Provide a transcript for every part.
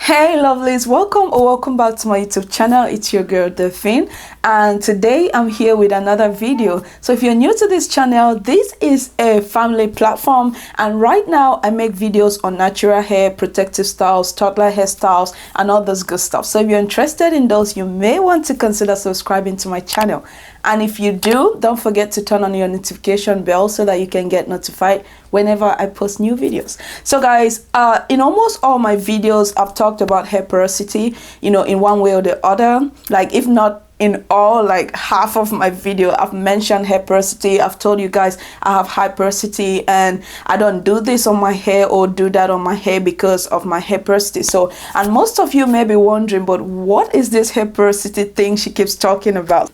Hey lovelies, welcome back to my YouTube channel. It's your girl Delphine, and today I'm here with another video. So if you're new to this channel, this is a family platform, and right now I make videos on natural hair, protective styles, toddler hairstyles, and all those good stuff. So if you're interested in those, you may want to consider subscribing to my channel. And if you do, don't forget to turn on your notification bell so that you can get notified whenever I post new videos. So guys, in almost all my videos, I've talked about hair porosity, in one way or the other. Like, if not in all, like half of my video, I've mentioned hair porosity. I've told you guys I have high porosity and I don't do this on my hair or do that on my hair because of my hair porosity. So, and most of you may be wondering, but what is this hair porosity thing she keeps talking about?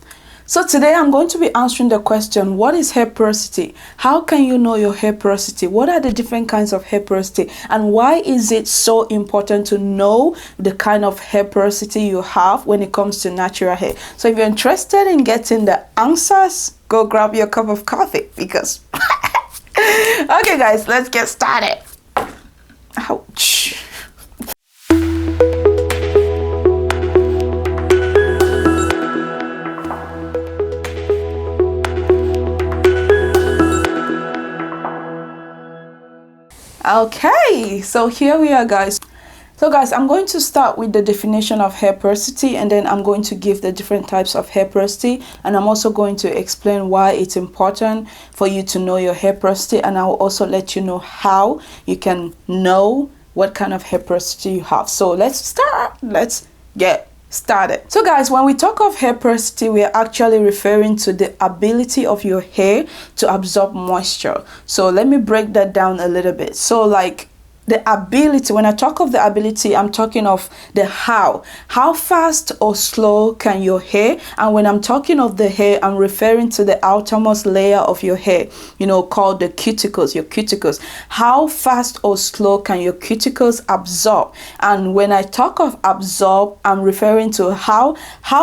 So today I'm going to be answering the question, what is hair porosity? How can you know your hair porosity? What are the different kinds of hair porosity? And why is it so important to know the kind of hair porosity you have when it comes to natural hair? So if you're interested in getting the answers, go grab your cup of coffee because... Okay guys, let's get started. Ouch. Okay, so here we are guys. So guys, I'm going to start with the definition of hair porosity, and then I'm going to give the different types of hair porosity, and I'm also going to explain why it's important for you to know your hair porosity, and I'll also let you know how you can know what kind of hair porosity you have. So let's get started. So guys, when we talk of hair porosity, we are actually referring to the ability of your hair to absorb moisture. So let me break that down a little bit. So like the ability, when I talk of the ability, I'm talking of the how fast or slow can your hair, and when I'm talking of the hair, I'm referring to the outermost layer of your hair, called the cuticles, your cuticles. How fast or slow can your cuticles absorb? And when I talk of absorb, I'm referring to how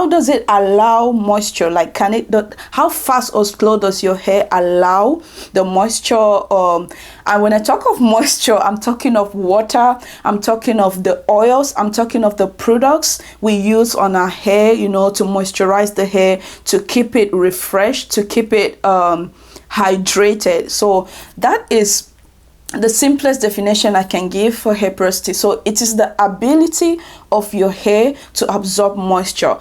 does it allow moisture? Like, how fast or slow does your hair allow the moisture? And when I talk of moisture, I'm talking of water, I'm talking of the oils, I'm talking of the products we use on our hair, to moisturize the hair, to keep it refreshed, to keep it hydrated. So that is the simplest definition I can give for hair porosity. So it is the ability of your hair to absorb moisture.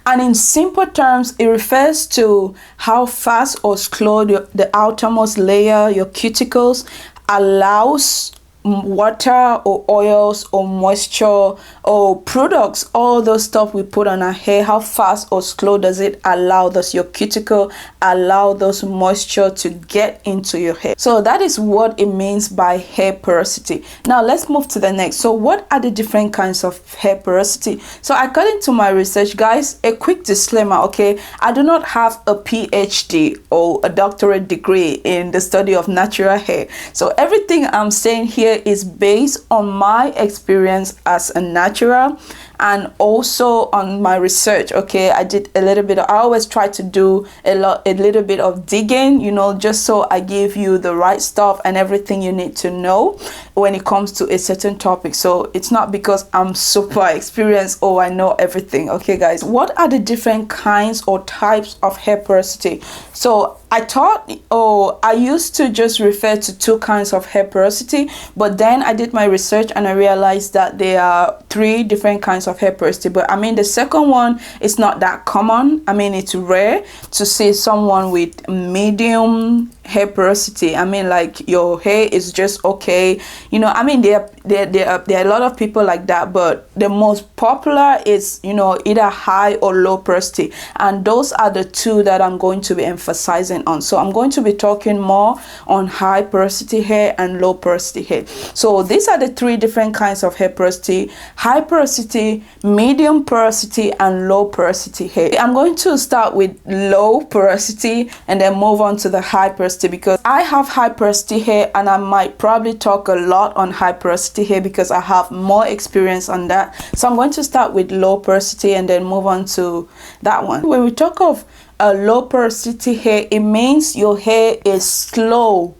And in simple terms, it refers to how fast or slow the outermost layer, your cuticles, allows water or oils or moisture or products, all those stuff we put on our hair. How fast or slow does it allow, does your cuticle allow those moisture to get into your hair? So that is what it means by hair porosity. Now let's move to the next. So what are the different kinds of hair porosity? So according to my research, guys, a quick disclaimer, okay, I do not have a PhD or a doctorate degree in the study of natural hair. So everything I'm saying here is based on my experience as a natural and also on my research. Okay, I did a little bit I always try to do a little bit of digging, just so I give you the right stuff and everything you need to know when it comes to a certain topic. So it's not because I'm super experienced or I know everything. Okay guys, what are the different kinds or types of hair porosity? So I used to just refer to two kinds of hair porosity, but then I did my research and I realized that there are three different kinds of hair porosity. But I mean, the second one is not that common. I mean, it's rare to see someone with medium hair porosity. I mean, like your hair is just okay. I mean, there are a lot of people like that, but the most popular is, either high or low porosity. And those are the two that I'm going to be emphasizing on. So I'm going to be talking more on high porosity hair and low porosity hair. So these are the three different kinds of hair porosity: high porosity, medium porosity, and low porosity hair. I'm going to start with low porosity and then move on to the high porosity, because I have high porosity hair and I might probably talk a lot on high porosity hair because I have more experience on that. So I'm going to start with low porosity and then move on to that one. When we talk of a low porosity hair, it means your hair is slow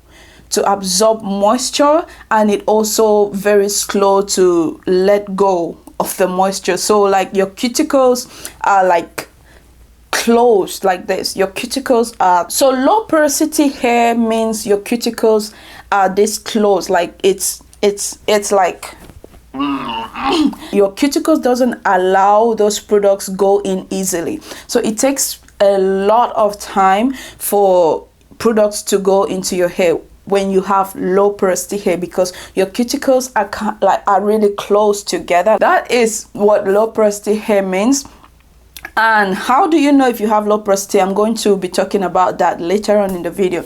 to absorb moisture, and it also very slow to let go of the moisture. So like your cuticles are like closed like this. Your cuticles are, so low porosity hair means your cuticles are this close, like it's like your cuticles doesn't allow those products go in easily. So it takes a lot of time for products to go into your hair when you have low porosity hair, because your cuticles are really close together. That is what low porosity hair means. And how do you know if you have low porosity? I'm going to be talking about that later on in the video.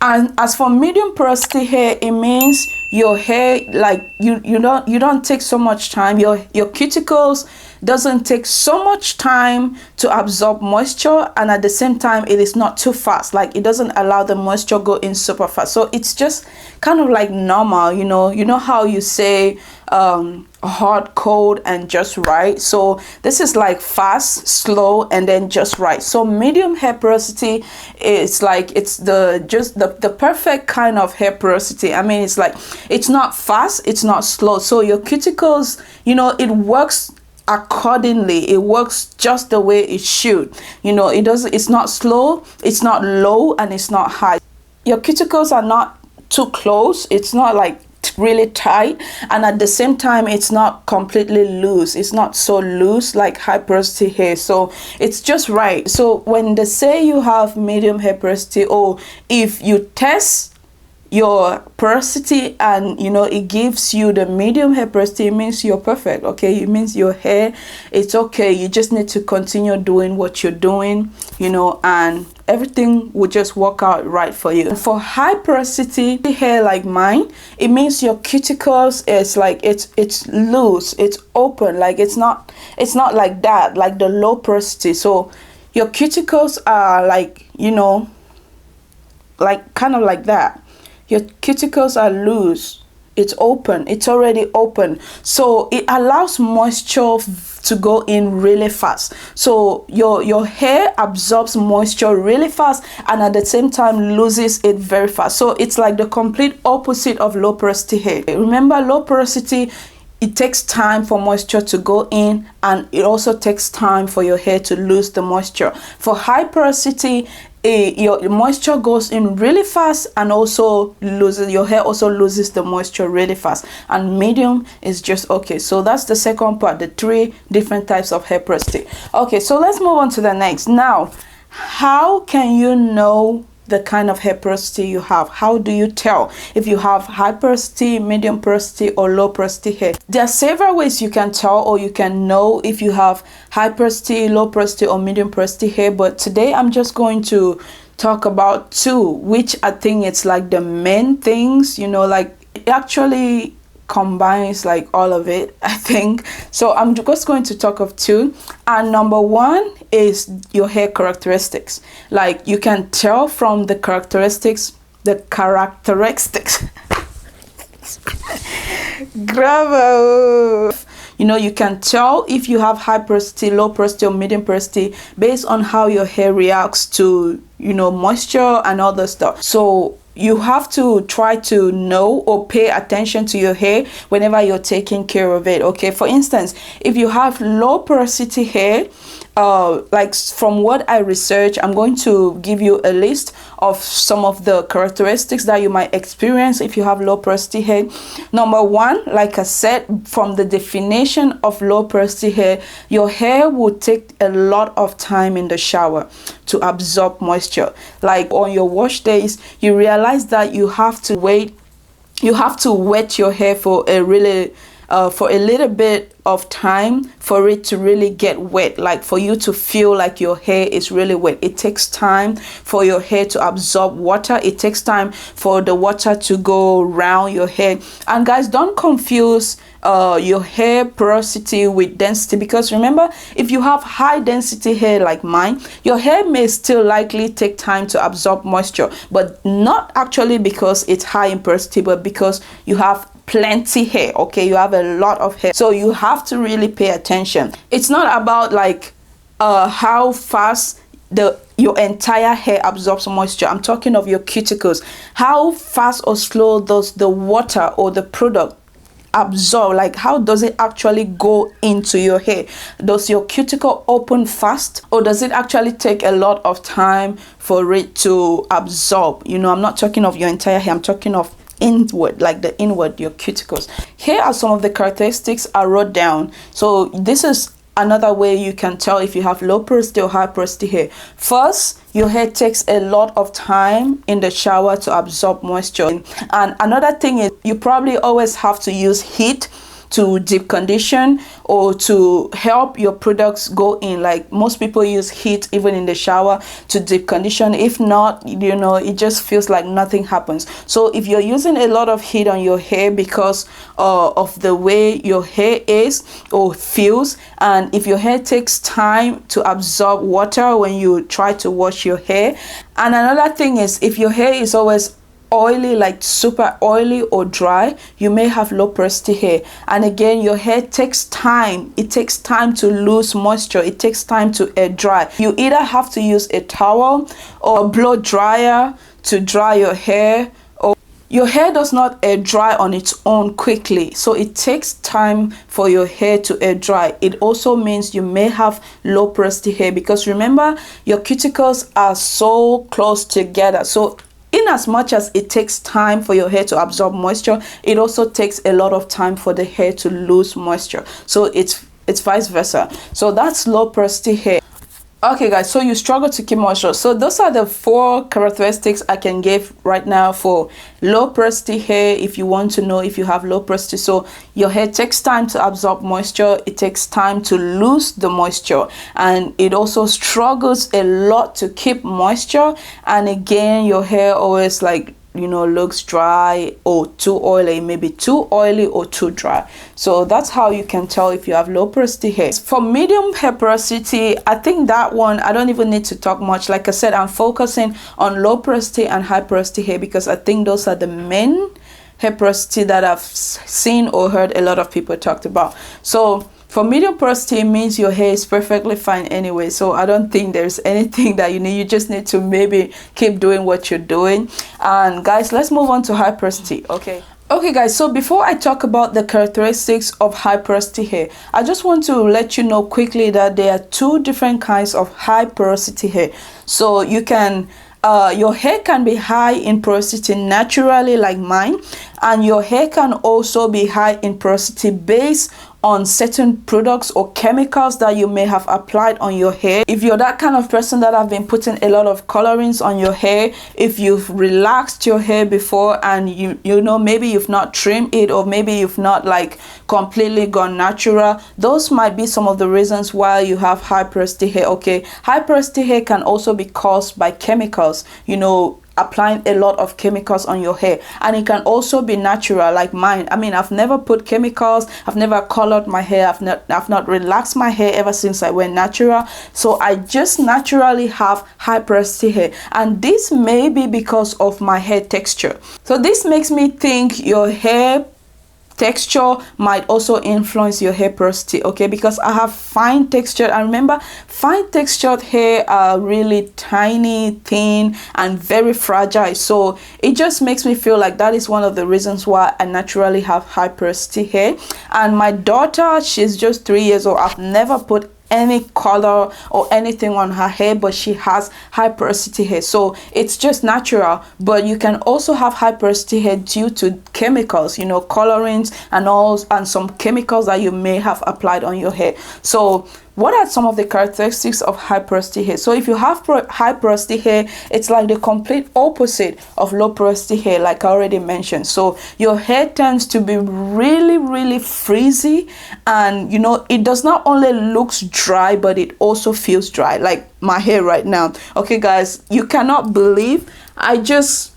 And as for medium porosity hair, it means your hair, like you don't take so much time. Your cuticles doesn't take so much time to absorb moisture, and at the same time it is not too fast. Like it doesn't allow the moisture go in super fast. So it's just kind of like normal, you know how you say hot, cold, and just right. So this is like fast, slow, and then just right. So medium hair porosity is like, it's the perfect kind of hair porosity. I mean, it's like, it's not fast, it's not slow. So your cuticles, it works accordingly. It works just the way it should. It's not slow, it's not low, and it's not high. Your cuticles are not too close. It's not like really tight, and at the same time it's not completely loose. It's not so loose like high porosity hair. So it's just right. So when they say you have medium hair porosity, or if you test your porosity and it gives you the medium hair porosity, it means you're perfect. Okay, it means your hair, it's okay. You just need to continue doing what you're doing, and everything will just work out right for you. For high porosity hair like mine, it means your cuticles is like it's loose, it's open. Like it's not like that, like the low porosity. So your cuticles are like, like kind of like that. Your cuticles are loose, it's open, it's already open. So it allows moisture to go in really fast. So your hair absorbs moisture really fast, and at the same time loses it very fast. So it's like the complete opposite of low porosity hair. Remember, low porosity, it takes time for moisture to go in, and it also takes time for your hair to lose the moisture. For high porosity, your moisture goes in really fast, and also your hair also loses the moisture really fast. And medium is just okay. So that's the second part, the 3 different types of hair porosity. Okay, so let's move on to the next. Now, how can you know the kind of hair porosity you have? How do you tell if you have high porosity, medium porosity, or low porosity hair? There are several ways you can tell, or you can know if you have high porosity, low porosity, or medium porosity hair. But today I'm just going to talk about 2, which I think it's like the main things, like it actually combines like all of it, I think. So I'm just going to talk of 2, and number 1 is your hair characteristics. Like you can tell from the characteristics Bravo. You can tell if you have high porosity, low porosity, or medium porosity based on how your hair reacts to moisture and other stuff. So you have to try to know or pay attention to your hair whenever you're taking care of it. Okay, for instance, if you have low porosity hair, like from what I researched, I'm going to give you a list of some of the characteristics that you might experience if you have low porosity hair. Number 1, like I said, from the definition of low porosity hair, your hair will take a lot of time in the shower to absorb moisture. Like on your wash days, you realize that you have to wet your hair for a little bit of time for it to really get wet, like for you to feel like your hair is really wet. It takes time for your hair to absorb water. It takes time for the water to go around your hair. And guys, don't confuse your hair porosity with density, because remember, if you have high density hair like mine, your hair may still likely take time to absorb moisture, but not actually because it's high in porosity, but because you have plenty hair. Okay, you have a lot of hair, so you have to really pay attention. It's not about like how fast your entire hair absorbs moisture. I'm talking of your cuticles. How fast or slow does the water or the product absorb, like how does it actually go into your hair? Does your cuticle open fast, or does it actually take a lot of time for it to absorb? You know, I'm not talking of your entire hair, I'm talking of inward, like the inward, your cuticles. Here are some of the characteristics I wrote down. So this is another way you can tell if you have low porosity or high porosity hair. First, your hair takes a lot of time in the shower to absorb moisture. And another thing is you probably always have to use heat to deep condition or to help your products go in. Like most people use heat even in the shower to deep condition. If not, you know, it just feels like nothing happens. So if you're using a lot of heat on your hair because of the way your hair is or feels, and if your hair takes time to absorb water when you try to wash your hair. And another thing is if your hair is always oily, like super oily or dry, you may have low porosity hair. And again, your hair takes time. It takes time to lose moisture. It takes time to air dry. You either have to use a towel or a blow dryer to dry your hair, or your hair does not air dry on its own quickly, so it takes time for your hair to air dry. It also means you may have low porosity hair, because remember, your cuticles are so close together. So in as much as it takes time for your hair to absorb moisture, it also takes a lot of time for the hair to lose moisture. So it's vice versa. So that's low porosity hair. Okay guys, so you struggle to keep moisture. So those are the 4 characteristics I can give right now for low porosity hair. If you want to know if you have low porosity, so your hair takes time to absorb moisture, it takes time to lose the moisture, and it also struggles a lot to keep moisture. And again, your hair always, like, you know, looks dry or too oily, maybe too oily or too dry. So that's how you can tell if you have low porosity hair. For medium hair porosity, I think that one I don't even need to talk much. Like I said, I'm focusing on low porosity and high porosity hair because I think those are the main hair porosity that I've seen or heard a lot of people talked about. So for medium porosity, it means your hair is perfectly fine anyway. So I don't think there's anything that you need. You just need to maybe keep doing what you're doing. And guys, let's move on to high porosity. Okay guys, so before I talk about the characteristics of high porosity hair, I just want to let you know quickly that there are 2 different kinds of high porosity hair. So you can your hair can be high in porosity naturally, like mine, and your hair can also be high in porosity based on certain products or chemicals that you may have applied on your hair. If you're that kind of person that have been putting a lot of colorings on your hair, if you've relaxed your hair before and you know, maybe you've not trimmed it, or maybe you've not like completely gone natural, those might be some of the reasons why you have high porosity hair. Okay, high porosity hair can also be caused by chemicals, you know, applying a lot of chemicals on your hair, and it can also be natural, like mine. I mean, I've never put chemicals, I've never colored my hair, I've not relaxed my hair ever since I went natural. So I just naturally have high porosity hair, and this may be because of my hair texture. So this makes me think your hair texture might also influence your hair porosity, okay? Because I have fine textured, and remember, fine textured hair are really tiny, thin, and very fragile. So it just makes me feel like that is one of the reasons why I naturally have high porosity hair. And my daughter, she's just 3 years old. I've never put any color or anything on her hair, but she has high porosity hair, so it's just natural. But you can also have high porosity hair due to chemicals, you know, colorings and some chemicals that you may have applied on your hair. So what are some of the characteristics of high porosity hair? So if you have high porosity hair, it's like the complete opposite of low porosity hair, like I already mentioned. So your hair tends to be really frizzy, and you know, it does not only looks dry, but it also feels dry, like my hair right now. Okay guys, you cannot believe I just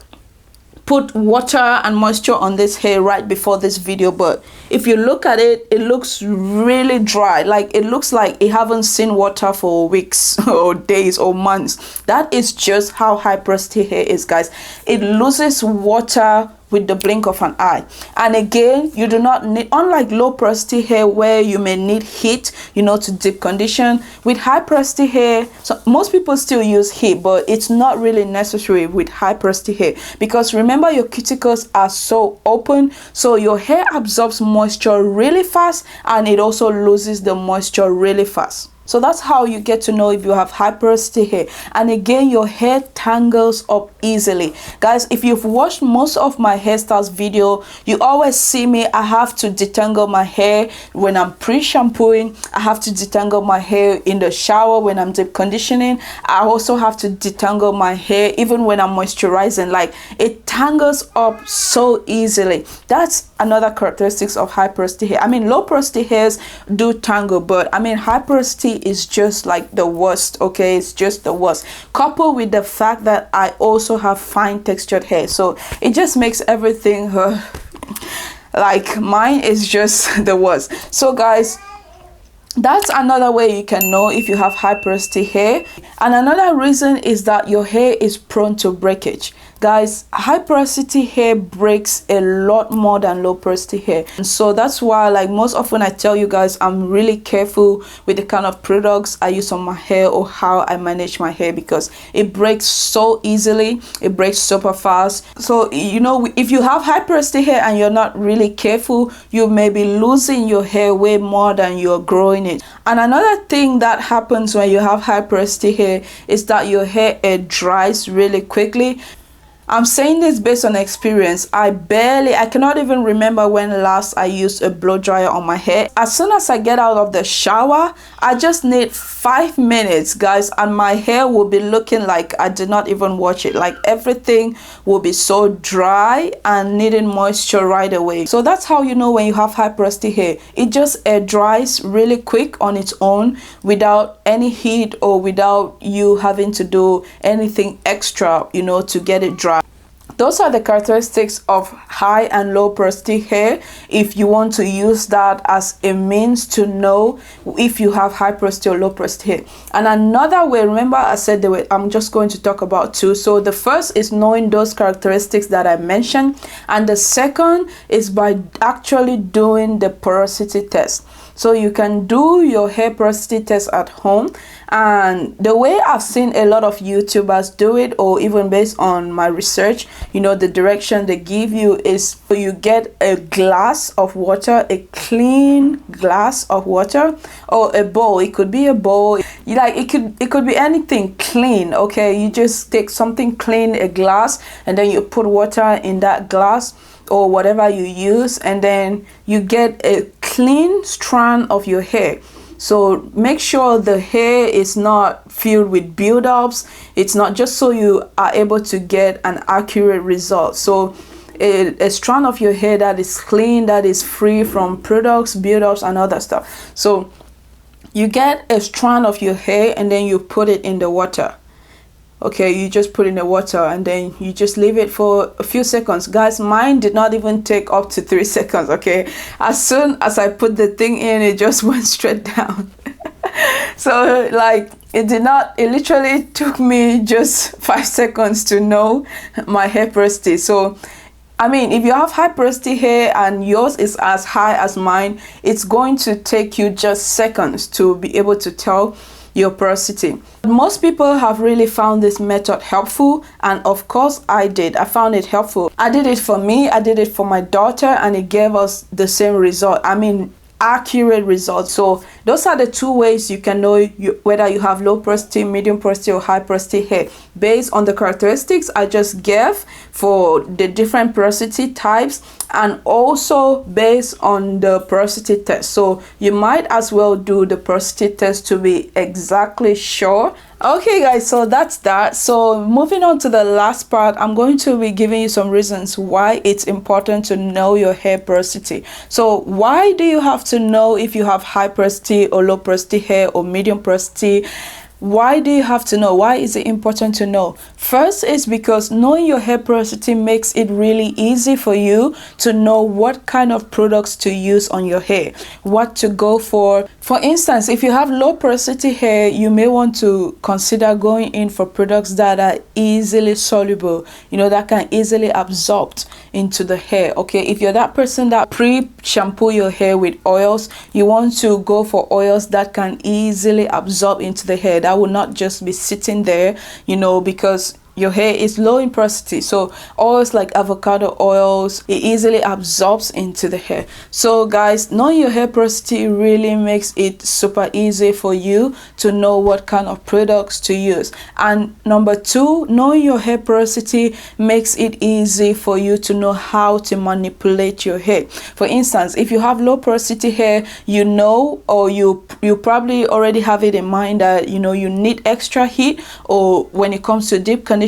put water and moisture on this hair right before this video, but if you look at it, it looks really dry. Like it looks like it haven't seen water for weeks or days or months. That is just how high porosity hair is, guys. It loses water with the blink of an eye. And again, you do not need, unlike low porosity hair where you may need heat, you know, to deep condition, with high porosity hair, so most people still use heat, but it's not really necessary with high porosity hair, because remember, your cuticles are so open, so your hair absorbs moisture really fast and it also loses the moisture really fast. So that's how you get to know if you have high porosity hair. And again, your hair tangles up easily. Guys, if you've watched most of my hairstyles video, you always see me, I have to detangle my hair when I'm pre-shampooing. I have to detangle my hair in the shower when I'm deep conditioning. I also have to detangle my hair even when I'm moisturizing. Like, it tangles up so easily. That's another characteristics of high porosity hair. I mean, low porosity hairs do tangle, but I mean, high porosity is just like the worst. Okay, it's just the worst, coupled with the fact that I also have fine textured hair, so it just makes everything like mine is just the worst. So guys, that's another way you can know if you have high porosity hair. And another reason is that your hair is prone to breakage. Guys, high porosity hair breaks a lot more than low porosity hair. And so that's why, like, most often I tell you guys, I'm really careful with the kind of products I use on my hair or how I manage my hair, because it breaks so easily, it breaks super fast. So, you know, if you have high porosity hair and you're not really careful, you may be losing your hair way more than you're growing it. And another thing that happens when you have high porosity hair is that your hair dries really quickly. I'm saying this based on experience. I cannot even remember when last I used a blow dryer on my hair. As soon as I get out of the shower, I just need 5 minutes, guys, and my hair will be looking like I did not even wash it. Like, everything will be so dry and needing moisture right away. So that's how you know when you have high porosity hair. It just dries really quick on its own without any heat or without you having to do anything extra, you know, to get it dry. Those are the characteristics of high and low porosity hair, if you want to use that as a means to know if you have high porosity or low porosity hair. And another way, remember I said I'm just going to talk about two. So the first is knowing those characteristics that I mentioned, and the second is by actually doing the porosity test. So you can do your hair porosity test at home, and the way I've seen a lot of YouTubers do it, or even based on my research, you know, the direction they give you is you get a glass of water, a clean glass of water, or a bowl. It could be a bowl, like it could be anything clean. Okay, you just take something clean, a glass, and then you put water in that glass or whatever you use, and then you get a clean strand of your hair. So make sure the hair is not filled with buildups. It's not, just so you are able to get an accurate result. So a strand of your hair that is clean, that is free from products, buildups, and other stuff. So you get a strand of your hair and then you put it in the water. Okay, you just put in the water and then you just leave it for a few seconds. Guys, mine did not even take up to 3 seconds. Okay, as soon as I put the thing in, it just went straight down. So like, it literally took me just 5 seconds to know my hair porosity. So I mean, if you have high porosity hair and yours is as high as mine, it's going to take you just seconds to be able to tell your porosity. Most people have really found this method helpful, and of course I did. I found it helpful. I did it for me, I did it for my daughter, and it gave us the same result. I mean, accurate results. So those are the two ways you can know whether you have low porosity, medium porosity, or high porosity hair, based on the characteristics I just gave for the different porosity types, and also based on the porosity test. So you might as well do the porosity test to be exactly sure. Okay guys, so that's that. So moving on to the last part, I'm going to be giving you some reasons why it's important to know your hair porosity. So why do you have to know if you have high porosity or low porosity hair or medium porosity? Why do you have to know? Why is it important to know? First is because knowing your hair porosity makes it really easy for you to know what kind of products to use on your hair, what to go for. For instance, if you have low porosity hair, you may want to consider going in for products that are easily soluble, you know, that can easily absorb into the hair. Okay, if you're that person that pre-shampoo your hair with oils, you want to go for oils that can easily absorb into the hair, that will not just be sitting there, you know, because your hair is low in porosity. So oils like avocado oils, it easily absorbs into the hair. So guys, knowing your hair porosity really makes it super easy for you to know what kind of products to use. And number two, knowing your hair porosity makes it easy for you to know how to manipulate your hair. For instance, if you have low porosity hair, you know, or you probably already have it in mind that, you know, you need extra heat, or when it comes to deep conditioning,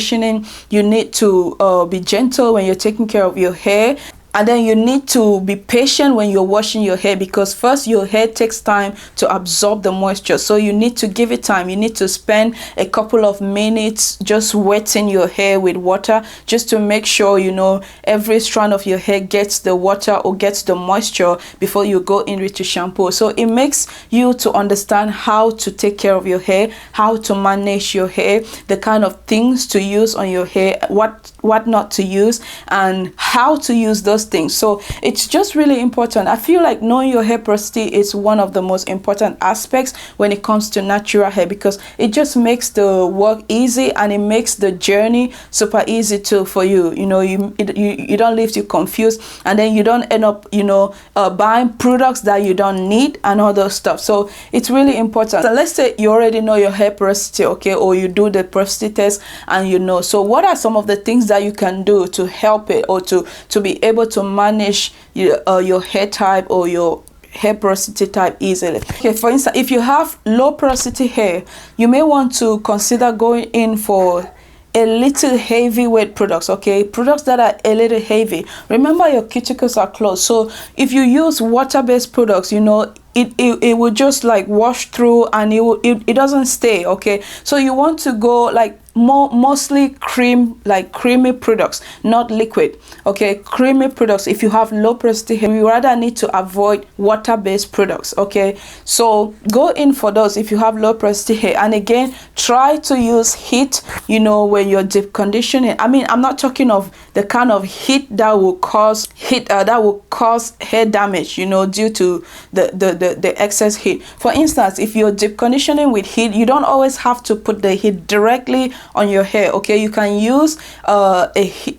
you need to be gentle when you're taking care of your hair. And then you need to be patient when you're washing your hair, because first your hair takes time to absorb the moisture. So you need to give it time. You need to spend a couple of minutes just wetting your hair with water, just to make sure, you know, every strand of your hair gets the water or gets the moisture before you go in with your shampoo. So it makes you to understand how to take care of your hair, how to manage your hair, the kind of things to use on your hair, what not to use, and how to use those things. So it's just really important. I feel like knowing your hair porosity is one of the most important aspects when it comes to natural hair, because it just makes the work easy, and it makes the journey super easy too for you. You know, you don't leave you confused, and then you don't end up, you know, buying products that you don't need and all those stuff. So it's really important. So let's say you already know your hair porosity, okay, or you do the porosity test and you know. So what are some of the things that you can do to help it, or to be able to manage your hair type or your hair porosity type easily? Okay, for instance, if you have low porosity hair, you may want to consider going in for a little heavyweight products. Okay, products that are a little heavy. Remember, your cuticles are closed, so if you use water-based products, you know, it will just like wash through, and it doesn't stay. Okay, so you want to go like mostly creamy products, not liquid. Okay, creamy products. If you have low porosity hair, you rather need to avoid water-based products. Okay, so go in for those if you have low porosity hair. And again, try to use heat, you know, when you're deep conditioning. I mean, I'm not talking of the kind of heat that will cause hair damage, you know, due to the excess heat. For instance, if you're deep conditioning with heat, you don't always have to put the heat directly on your hair. Okay, you can use a heat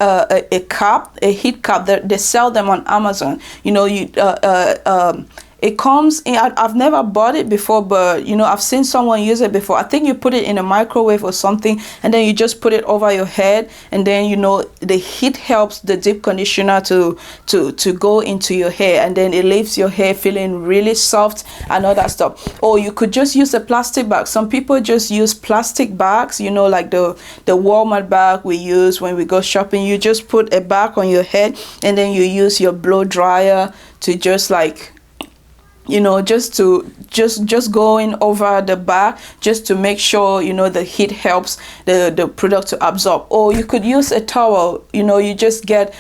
cap. They sell them on Amazon. You know, it comes in, I've never bought it before, but you know, I've seen someone use it before. I think you put it in a microwave or something, and then you just put it over your head, and then, you know, the heat helps the deep conditioner to go into your hair, and then it leaves your hair feeling really soft and all that stuff. Or you could just use a plastic bag. Some people just use plastic bags, you know, like the Walmart bag we use when we go shopping. You just put a bag on your head, and then you use your blow dryer to just like, you know, just going over the back, just to make sure, you know, the heat helps the product to absorb. Or you could use a towel. You know, you just get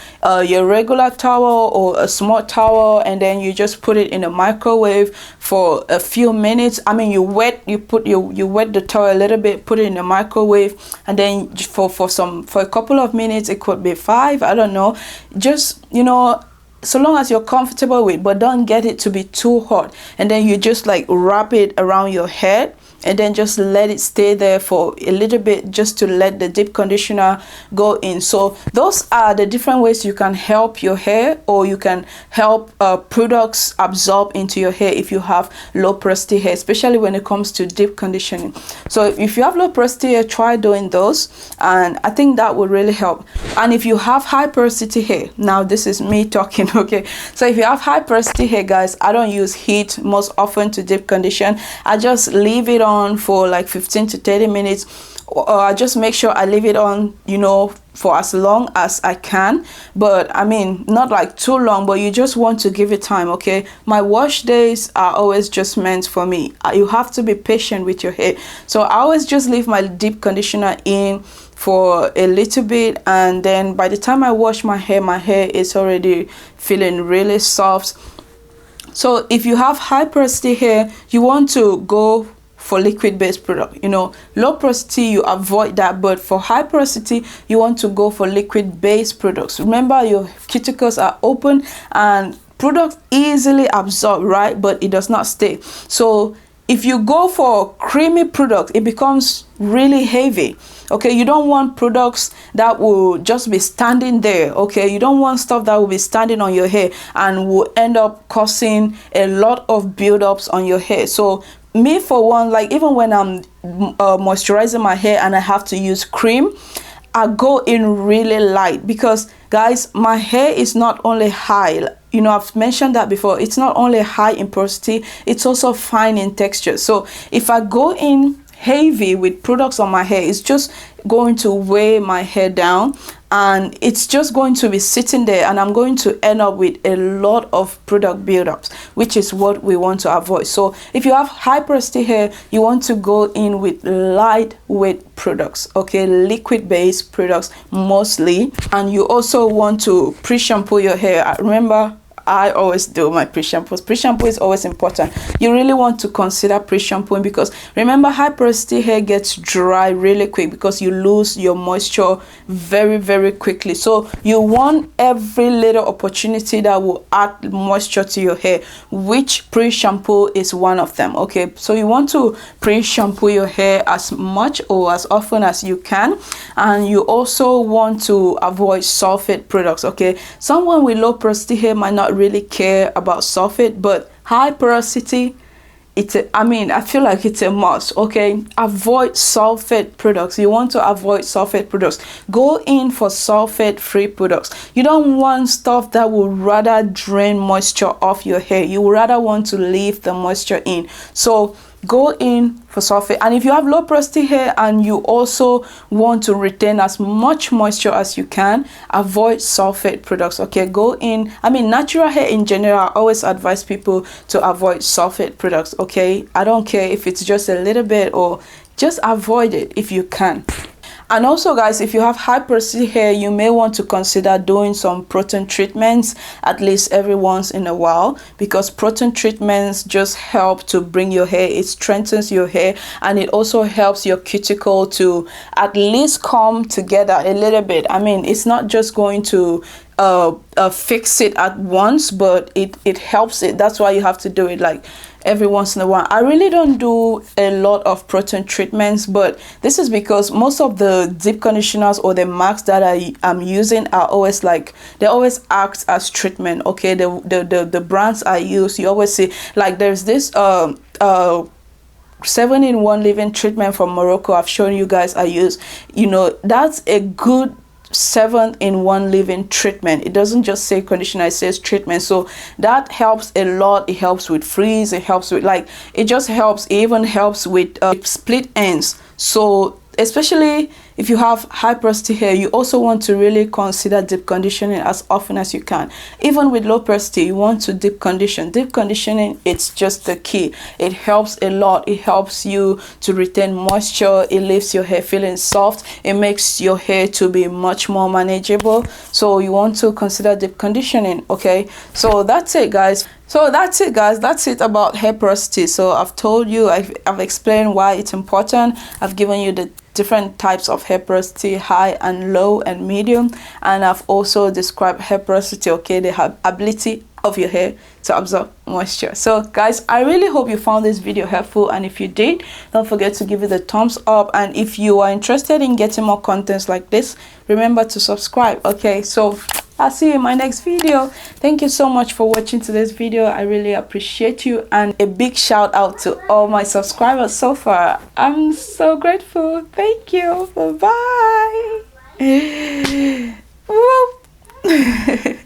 your regular towel or a small towel, and then you just put it in a microwave for a few minutes. I mean, you wet the towel a little bit, put it in the microwave, and then for a couple of minutes. It could be 5, I don't know, just, you know, so long as you're comfortable with, but don't get it to be too hot. And then you just like wrap it around your head, and then just let it stay there for a little bit, just to let the deep conditioner go in. So those are the different ways you can help your hair, or you can help products absorb into your hair if you have low porosity hair, especially when it comes to deep conditioning. So if you have low porosity hair, try doing those, and I think that would really help. And if you have high porosity hair, now this is me talking, okay? So if you have high porosity hair, guys, I don't use heat most often to deep condition. I just leave it on for like 15 to 30 minutes, or I just make sure I leave it on, you know, for as long as I can. But I mean, not like too long, but you just want to give it time. Okay, my wash days are always just meant for me. You have to be patient with your hair, so I always just leave my deep conditioner in for a little bit, and then by the time I wash my hair is already feeling really soft. So if you have high porosity hair, you want to go for liquid based product. You know, low porosity, you avoid that, but for high porosity, you want to go for liquid based products. Remember, your cuticles are open and product easily absorb, right? But it does not stay. So if you go for creamy product, it becomes really heavy. Okay, you don't want products that will just be standing there. Okay, you don't want stuff that will be standing on your hair and will end up causing a lot of buildups on your hair. So me, for one, like even when I'm moisturizing my hair and I have to use cream, I go in really light, because guys, my hair is not only high, you know, I've mentioned that before, it's not only high in porosity, it's also fine in texture. So if I go in heavy with products on my hair, it's just going to weigh my hair down, and it's just going to be sitting there, and I'm going to end up with a lot of product buildups, which is what we want to avoid. So if you have high porosity hair, you want to go in with lightweight products, okay, liquid based products mostly. And you also want to pre-shampoo your hair. Remember, I always do my pre-shampoos. Pre-shampoo is always important. You really want to consider pre-shampooing, because remember, high porosity hair gets dry really quick because you lose your moisture very quickly. So you want every little opportunity that will add moisture to your hair, which pre-shampoo is one of them. Okay, so you want to pre-shampoo your hair as much or as often as you can. And you also want to avoid sulfate products. Okay, someone with low porosity hair might not really care about sulfate, but high porosity, I feel like it's a must. Okay, avoid sulfate products. You want to avoid sulfate products. Go in for sulfate free products. You don't want stuff that will rather drain moisture off your hair. You rather want to leave the moisture in. So go in for sulfate. And if you have low porosity hair and you also want to retain as much moisture as you can, avoid sulfate products. Okay, go in, natural hair in general, I always advise people to avoid sulfate products. Okay, I don't care if it's just a little bit, or just avoid it if you can. And also guys, if you have high porosity hair, you may want to consider doing some protein treatments at least every once in a while, because protein treatments just help to bring your hair, it strengthens your hair, and it also helps your cuticle to at least come together a little bit. It's not just going to fix it at once, but it helps it. That's why you have to do it like every once in a while. I really don't do a lot of protein treatments, but this is because most of the deep conditioners or the masks that I'm using are always like, they always act as treatment. Okay, the brands I use, you always see, like there's this 7-in-1 leave-in treatment from Morocco I've shown you guys I use. You know, that's a good 7-in-1 leave-in treatment. It doesn't just say conditioner, it says treatment. So that helps a lot. It helps with frizz, it helps with it just helps. It even helps with split ends. So especially if you have high porosity hair, you also want to really consider deep conditioning as often as you can. Even with low porosity, you want to deep condition. Deep conditioning, it's just the key. It helps a lot. It helps you to retain moisture. It leaves your hair feeling soft. It makes your hair to be much more manageable. So you want to consider deep conditioning. Okay, so that's it guys. That's it about hair porosity. So I've told you, I've explained why it's important. I've given you the different types of hair porosity, high and low and medium, and I've also described hair porosity, okay, the ability of your hair to absorb moisture. So guys, I really hope you found this video helpful, and if you did, don't forget to give it a thumbs up, and if you are interested in getting more contents like this, remember to subscribe. Okay, so I'll see you in my next video. Thank you so much for watching today's video. I really appreciate you, and a big shout out to all my subscribers so far. I'm so grateful. Thank you. Bye bye.